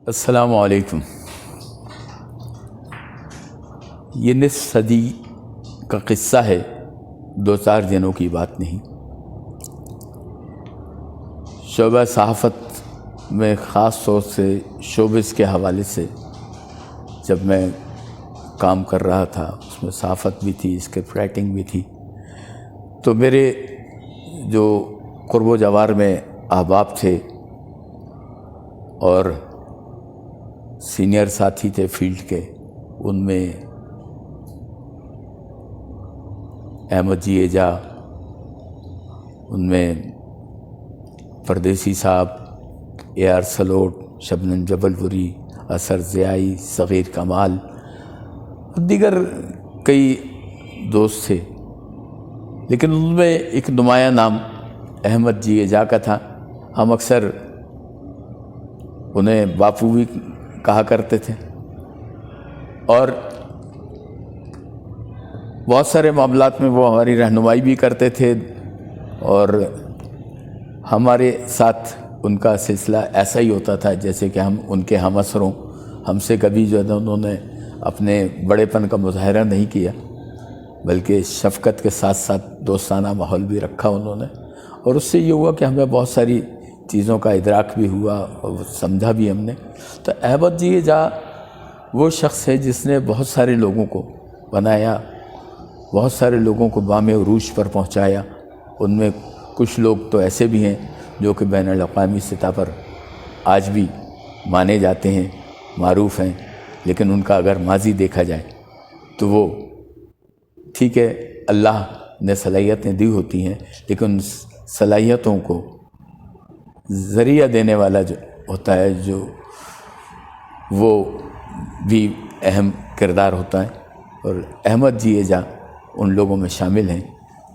السلام علیکم۔ یہ نصف صدی کا قصہ ہے، دو چار دنوں کی بات نہیں۔ شعبہ صحافت میں خاص طور سے شوبز کے حوالے سے جب میں کام کر رہا تھا، اس میں صحافت بھی تھی، اسکرپٹ رائٹنگ بھی تھی، تو میرے جو قرب و جوار میں احباب تھے اور سینئر ساتھی تھے فیلڈ کے، ان میں احمد جی ایجا، ان میں پردیسی صاحب، اے آر سلوٹ، شبنم جبل پوری، اثر ضیائی، صغیر کمال اور دیگر کئی دوست تھے، لیکن ان میں ایک نمایاں نام احمد جی ایجا کا تھا۔ ہم اکثر انہیں باپو بھی کہا کرتے تھے، اور بہت سارے معاملات میں وہ ہماری رہنمائی بھی کرتے تھے، اور ہمارے ساتھ ان کا سلسلہ ایسا ہی ہوتا تھا جیسے کہ ہم ان کے ہم عصر ہوں۔ ہم سے کبھی جو ہے انہوں نے اپنے بڑے پن کا مظاہرہ نہیں کیا، بلکہ شفقت کے ساتھ ساتھ دوستانہ ماحول بھی رکھا انہوں نے، اور اس سے یہ ہوا کہ ہمیں بہت ساری چیزوں کا ادراک بھی ہوا اور سمجھا بھی ہم نے۔ تو احمد جی ایجا وہ شخص ہے جس نے بہت سارے لوگوں کو بنایا، بہت سارے لوگوں کو بام عروج پر پہنچایا۔ ان میں کچھ لوگ تو ایسے بھی ہیں جو کہ بین الاقوامی سطح پر آج بھی مانے جاتے ہیں، معروف ہیں، لیکن ان کا اگر ماضی دیکھا جائے تو وہ ٹھیک ہے، اللہ نے صلاحیتیں دی ہوتی ہیں، لیکن ان صلاحیتوں کو ذریعہ دینے والا جو ہوتا ہے، جو وہ بھی اہم کردار ہوتا ہے، اور احمد جی ایجا ان لوگوں میں شامل ہیں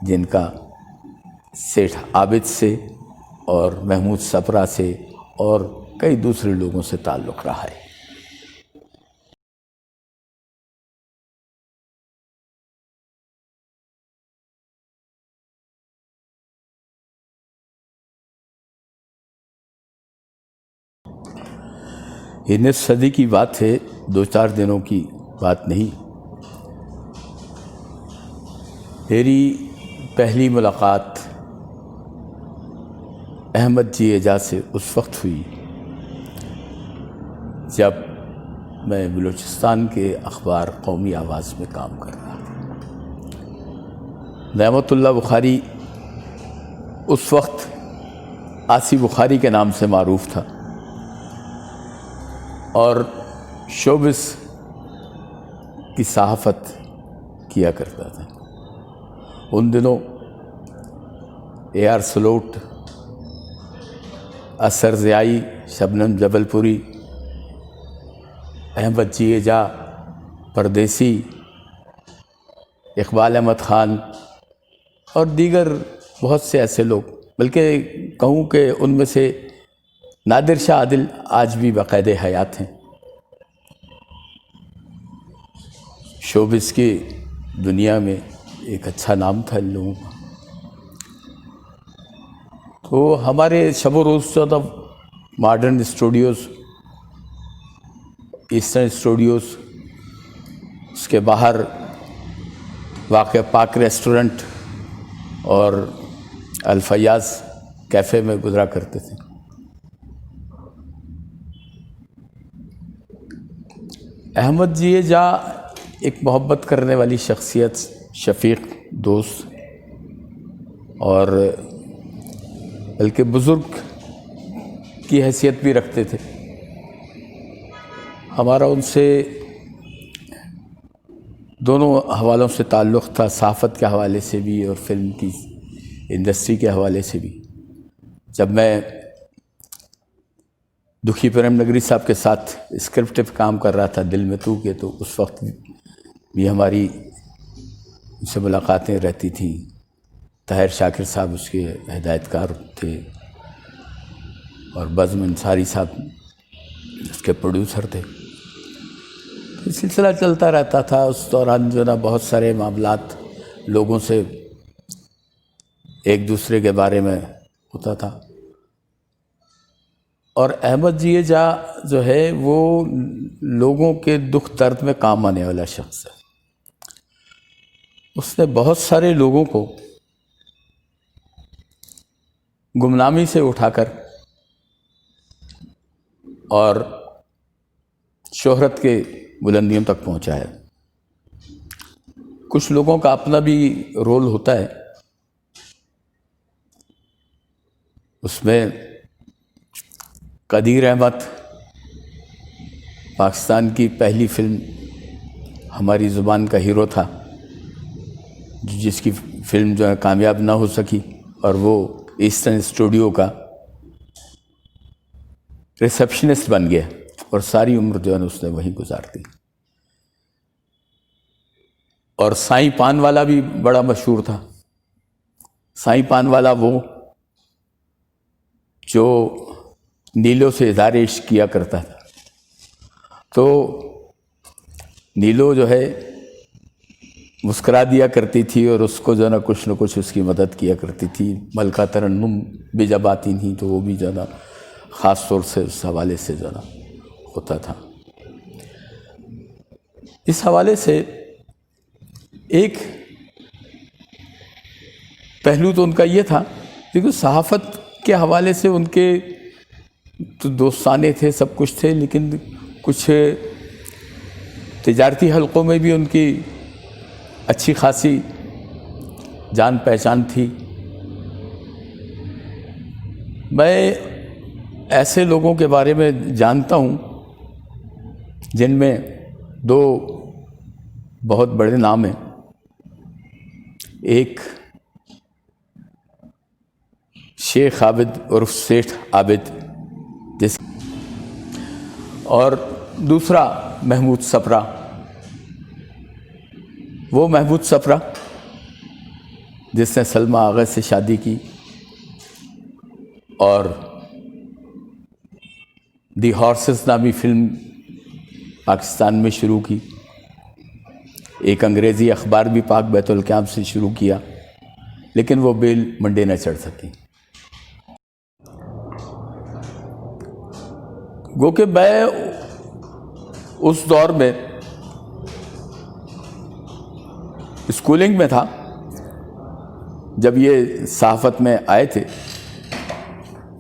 جن کا سیٹھ عابد سے اور محمود سپرا سے اور کئی دوسرے لوگوں سے تعلق رہا ہے۔ یہ نصف صدی کی بات ہے، دو چار دنوں کی بات نہیں۔ میری پہلی ملاقات احمد جی ایجا سے اس وقت ہوئی جب میں بلوچستان کے اخبار قومی آواز میں کام کر رہا تھا۔ نعمت اللہ بخاری اس وقت آسی بخاری کے نام سے معروف تھا، اور شوبز کی صحافت کیا کرتا تھا۔ ان دنوں اے آر سلوٹ، اثر ضیائی، شبنم جبل پوری، احمد جی ایجا، پردیسی، اقبال احمد خان اور دیگر بہت سے ایسے لوگ، بلکہ کہوں کہ ان میں سے نادر شاہ عادل آج بھی باقاعدہ حیات ہیں۔ شوبز کی دنیا میں ایک اچھا نام تھا ان لوگوں کا۔ تو ہمارے شب و روز زیادہ ماڈرن اسٹوڈیوز، ایسٹرن اسٹوڈیوز، اس کے باہر واقع پاک ریسٹورنٹ اور الفیاض کیفے میں گزرا کرتے تھے۔ احمد جی ایجا ایک محبت کرنے والی شخصیت، شفیق دوست، اور بلکہ بزرگ کی حیثیت بھی رکھتے تھے۔ ہمارا ان سے دونوں حوالوں سے تعلق تھا، صحافت کے حوالے سے بھی اور فلم کی انڈسٹری کے حوالے سے بھی۔ جب میں دکھی پریم نگری صاحب کے ساتھ اسکرپٹ پہ کام کر رہا تھا دل میں تو کے، تو اس وقت بھی ہماری ان سے ملاقاتیں رہتی تھیں۔ طاہر شاکر صاحب اس کے ہدایت کار تھے، اور بزم انصاری صاحب اس کے پروڈیوسر تھے۔ سلسلہ چلتا رہتا تھا۔ اس دوران جو نا بہت سارے معاملات لوگوں سے ایک دوسرے کے بارے میں ہوتا تھا، اور احمد جیجا جو ہے وہ لوگوں کے دکھ درد میں کام آنے والا شخص ہے. اس نے بہت سارے لوگوں کو گمنامی سے اٹھا کر اور شہرت کے بلندیوں تک پہنچایا. کچھ لوگوں کا اپنا بھی رول ہوتا ہے اس میں. قدیر احمد پاکستان کی پہلی فلم ہماری زبان کا ہیرو تھا، جس کی فلم جو ہے کامیاب نہ ہو سکی، اور وہ ایسٹرن اسٹوڈیو کا ریسپشنسٹ بن گیا اور ساری عمر جو ہے اس نے وہیں گزار دی. اور سائیں پان والا بھی بڑا مشہور تھا. سائیں پان والا وہ جو نیلو سے اظہار عشق کیا کرتا تھا، تو نیلو جو ہے مسکرا دیا کرتی تھی اور اس کو جو ہے نہ کچھ اس کی مدد کیا کرتی تھی. ملکہ ترنم بھی جب آتی تھیں تو وہ بھی جو ہے نا خاص طور سے اس حوالے سے جو ہے نا ہوتا تھا. اس حوالے سے ایک پہلو تو ان کا یہ تھا، کیونکہ صحافت کے حوالے سے ان کے تو دوستانے تھے، سب کچھ تھے، لیکن کچھ تجارتی حلقوں میں بھی ان کی اچھی خاصی جان پہچان تھی. میں ایسے لوگوں کے بارے میں جانتا ہوں جن میں دو بہت بڑے نام ہیں. ایک شیخ عابد عرف سیٹھ عابد اور دوسرا محمود سپرا. وہ محمود سپرا جس نے سلمہ آغا سے شادی کی اور دی ہارسز نامی فلم پاکستان میں شروع کی. ایک انگریزی اخبار بھی پاک بیت القیام سے شروع کیا، لیکن وہ بیل منڈے نہ چڑھ سکی. گو کہ میں اس دور میں اسکولنگ میں تھا جب یہ صحافت میں آئے تھے،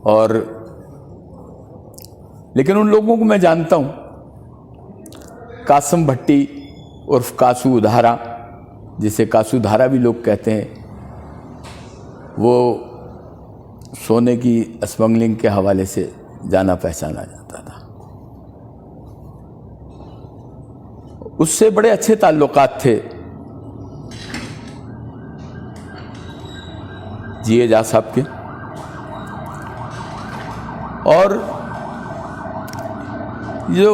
اور لیکن ان لوگوں کو میں جانتا ہوں. قاسم بھٹی عرف کاسو دھارا، جسے کاسو دھارا بھی لوگ کہتے ہیں، وہ سونے کی اسمگلنگ کے حوالے سے جانا پہچانا جاتا تھا. اس سے بڑے اچھے تعلقات تھے جیجا صاحب کے. اور جو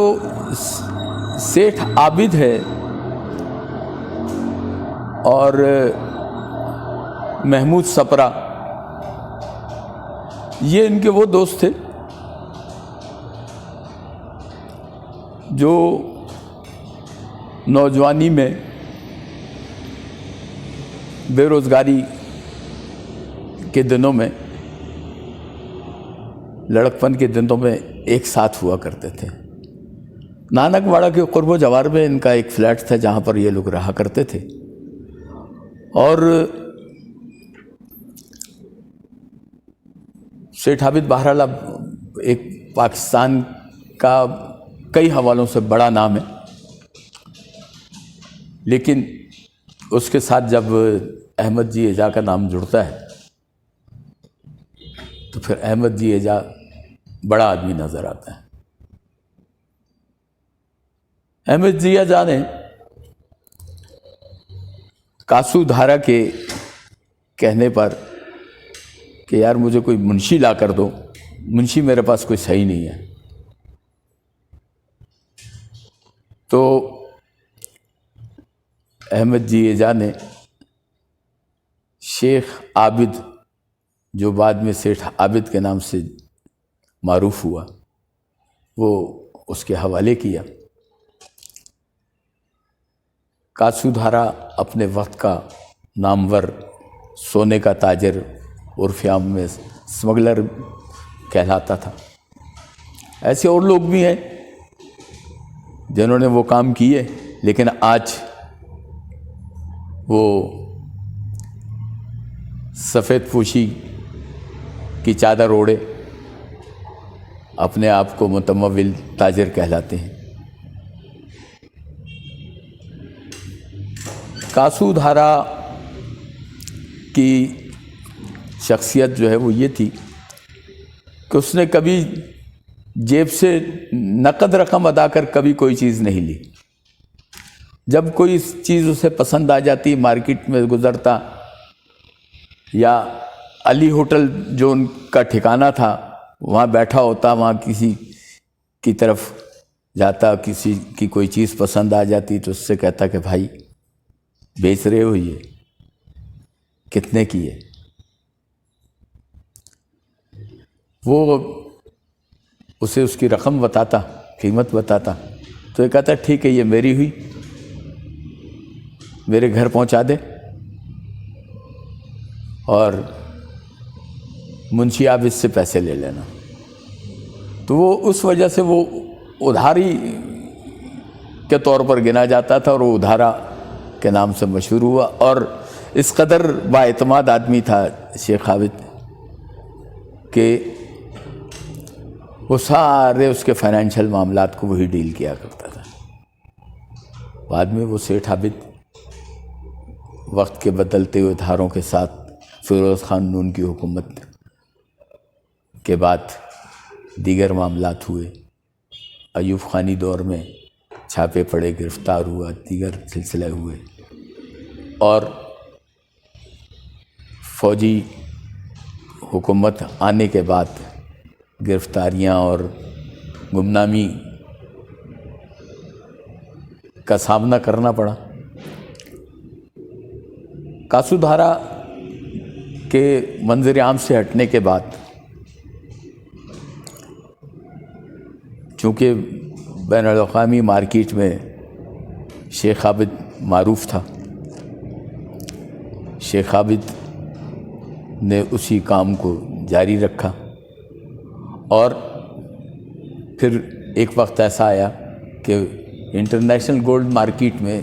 سیٹھ عابد ہے اور محمود سپرا، یہ ان کے وہ دوست تھے جو نوجوانی میں بے روزگاری کے دنوں میں، لڑکپن کے دنوں میں ایک ساتھ ہوا کرتے تھے. نانک واڑہ کے قرب و جوار میں ان کا ایک فلیٹ تھا جہاں پر یہ لوگ رہا کرتے تھے. اور سیٹھ عابد بہرحال اب ایک پاکستان کا کئی حوالوں سے بڑا نام ہے، لیکن اس کے ساتھ جب احمد جیجا کا نام جڑتا ہے تو پھر احمد جیجا بڑا آدمی نظر آتا ہے. احمد جیجا نے کاسو دھارا کے کہنے پر کہ یار مجھے کوئی منشی لا کر دو، منشی میرے پاس کوئی صحیح نہیں ہے، تو احمد جیجا نے شیخ عابد، جو بعد میں سیٹھ عابد کے نام سے معروف ہوا، وہ اس کے حوالے کیا. کاسو دھارا اپنے وقت کا نامور سونے کا تاجر عرف عام میں اسمگلر کہلاتا تھا. ایسے اور لوگ بھی ہیں جنہوں نے وہ کام کیے، لیکن آج وہ سفید پوشی کی چادر اوڑھے اپنے آپ کو متمول تاجر کہلاتے ہیں۔ کاسو دھارا کی شخصیت جو ہے وہ یہ تھی کہ اس نے کبھی جیب سے نقد رقم ادا کر کبھی کوئی چیز نہیں لی۔ جب کوئی چیز اسے پسند آ جاتی، مارکیٹ میں گزرتا یا علی ہوٹل جو ان کا ٹھکانہ تھا وہاں بیٹھا ہوتا، وہاں کسی کی طرف جاتا، کسی کی کوئی چیز پسند آ جاتی تو اس سے کہتا کہ بھائی بیچ رہے ہو، یہ کتنے کی ہے؟ وہ اسے اس کی رقم بتاتا، قیمت بتاتا، تو یہ کہتا ٹھیک ہے یہ میری ہوئی، میرے گھر پہنچا دے، اور منشی آپ اس سے پیسے لے لینا۔ تو وہ اس وجہ سے وہ ادھاری کے طور پر گنا جاتا تھا، اور وہ ادھارا کے نام سے مشہور ہوا، اور اس قدر بااعتماد آدمی تھا شیخ عابد کہ وہ سارے اس کے فائنینشیل معاملات کو وہی ڈیل کیا کرتا تھا۔ بعد میں وہ سیٹھ عابد وقت کے بدلتے ہوئے دھاروں کے ساتھ فیروز خان نون کی حکومت کے بعد دیگر معاملات ہوئے، ایوب خانی دور میں چھاپے پڑے، گرفتار ہوا، دیگر سلسلے ہوئے، اور فوجی حکومت آنے کے بعد گرفتاریاں اور گمنامی کا سامنا کرنا پڑا۔ کاسو دھارا کے منظر عام سے ہٹنے کے بعد چونکہ بین الاقوامی مارکیٹ میں شیخ عابد معروف تھا، شیخ عابد نے اسی کام کو جاری رکھا، اور پھر ایک وقت ایسا آیا کہ انٹرنیشنل گولڈ مارکیٹ میں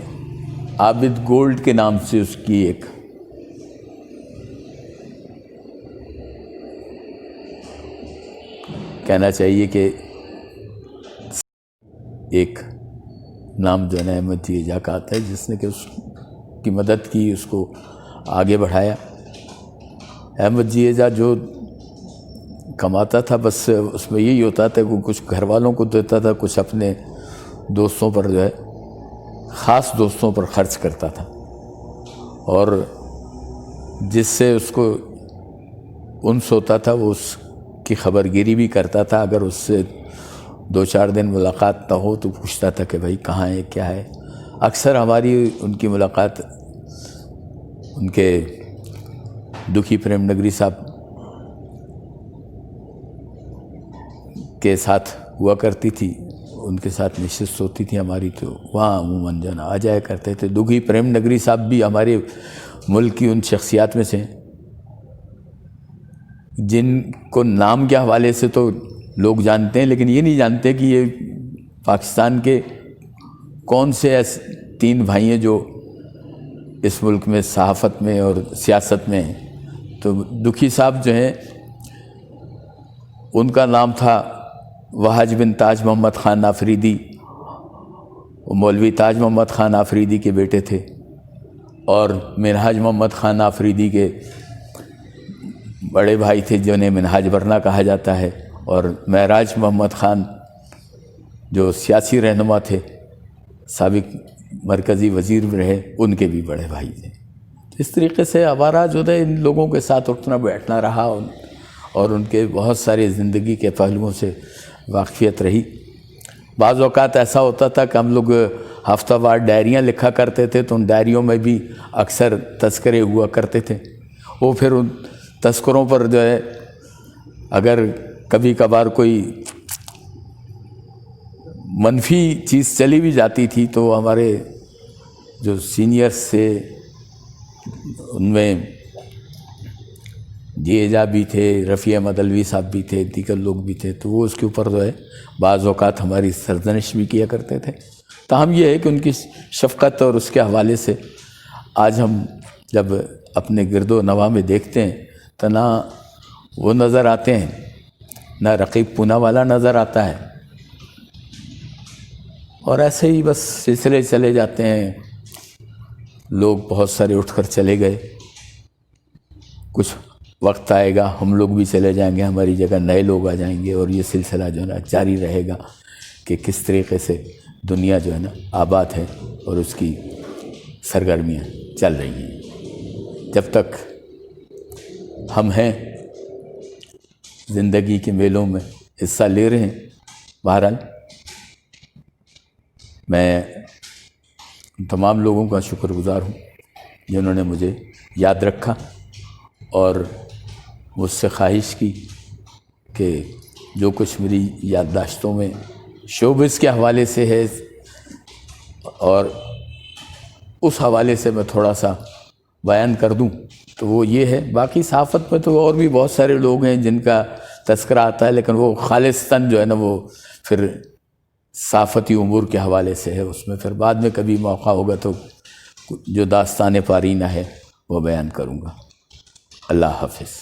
عابد گولڈ کے نام سے اس کی ایک کہنا چاہیے کہ ایک نام جو ہے احمد جیجا کا آتا ہے، جس نے کہ اس کی مدد کی، اس کو آگے بڑھایا۔ احمد جیجا جو کماتا تھا بس اس میں یہی ہوتا تھا کہ کچھ گھر والوں کو دیتا تھا، کچھ اپنے دوستوں پر جو ہے خاص دوستوں پر خرچ کرتا تھا، اور جس سے اس کو انس ہوتا تھا وہ اس کی خبر گیری بھی کرتا تھا۔ اگر اس سے 2-4 دن ملاقات نہ ہو تو پوچھتا تھا کہ بھائی کہاں ہے، کیا ہے۔ اکثر ہماری ان کی ملاقات ان کے دکھی پریم نگری صاحب کے ساتھ ہوا کرتی تھی، ان کے ساتھ نشست ہوتی تھی ہماری، تو وہاں عموماً جو آ جایا کرتے تھے۔ دکھی پریم نگری صاحب بھی ہمارے ملک کی ان شخصیات میں سے جن کو نام کے حوالے سے تو لوگ جانتے ہیں، لیکن یہ نہیں جانتے کہ یہ پاکستان کے کون سے ایسے 3 بھائی ہیں جو اس ملک میں صحافت میں اور سیاست میں ہیں۔ تو دکھی صاحب جو ہیں ان کا نام تھا وحاج بن تاج محمد خان آفریدی، وہ مولوی تاج محمد خان آفریدی کے بیٹے تھے، اور منہاج محمد خان آفریدی کے بڑے بھائی تھے جنہیں منہاج برنا کہا جاتا ہے، اور معراج محمد خان جو سیاسی رہنما تھے، سابق مرکزی وزیر رہے، ان کے بھی بڑے بھائی تھے۔ اس طریقے سے ہمارا جو ہے ان لوگوں کے ساتھ اٹھنا بیٹھنا رہا، اور ان کے بہت سارے زندگی کے پہلوؤں سے واقفیت رہی۔ بعض اوقات ایسا ہوتا تھا کہ ہم لوگ ہفتہ وار ڈائریاں لکھا کرتے تھے، تو ان ڈائریوں میں بھی اکثر تذکرے ہوا کرتے تھے۔ وہ پھر ان تذکروں پر جو ہے اگر کبھی کبھار کوئی منفی چیز چلی بھی جاتی تھی تو ہمارے جو سینئرز سے ان میں جی اعجاز بھی تھے، رفیع احمد علوی صاحب بھی تھے، دیگر لوگ بھی تھے، تو وہ اس کے اوپر جو ہے بعض اوقات ہماری سرزنش بھی کیا کرتے تھے۔ تاہم یہ ہے کہ ان کی شفقت اور اس کے حوالے سے آج ہم جب اپنے گرد و نواح میں دیکھتے ہیں تو نہ وہ نظر آتے ہیں، نہ رقیب پونا والا نظر آتا ہے، اور ایسے ہی بس سلسلے چلے جاتے ہیں۔ لوگ بہت سارے اٹھ کر چلے گئے، کچھ وقت آئے گا ہم لوگ بھی چلے جائیں گے، ہماری جگہ نئے لوگ آ جائیں گے، اور یہ سلسلہ جو ہے نا جاری رہے گا کہ کس طریقے سے دنیا جو ہے نا آباد ہے اور اس کی سرگرمیاں چل رہی ہیں۔ جب تک ہم ہیں زندگی کے میلوں میں حصہ لے رہے ہیں، بہرحال میں تمام لوگوں کا شکر گزار ہوں جنہوں نے مجھے یاد رکھا اور مجھ سے خواہش کی کہ جو کچھ میری یادداشتوں میں شوبز کے حوالے سے ہے اور اس حوالے سے میں تھوڑا سا بیان کر دوں تو وہ یہ ہے۔ باقی صحافت میں تو اور بھی بہت سارے لوگ ہیں جن کا تذکرہ آتا ہے، لیکن وہ خالصتاً جو ہے نا وہ پھر صحافتی امور کے حوالے سے ہے، اس میں پھر بعد میں کبھی موقع ہوگا تو جو داستان پارینہ ہے وہ بیان کروں گا۔ اللہ حافظ۔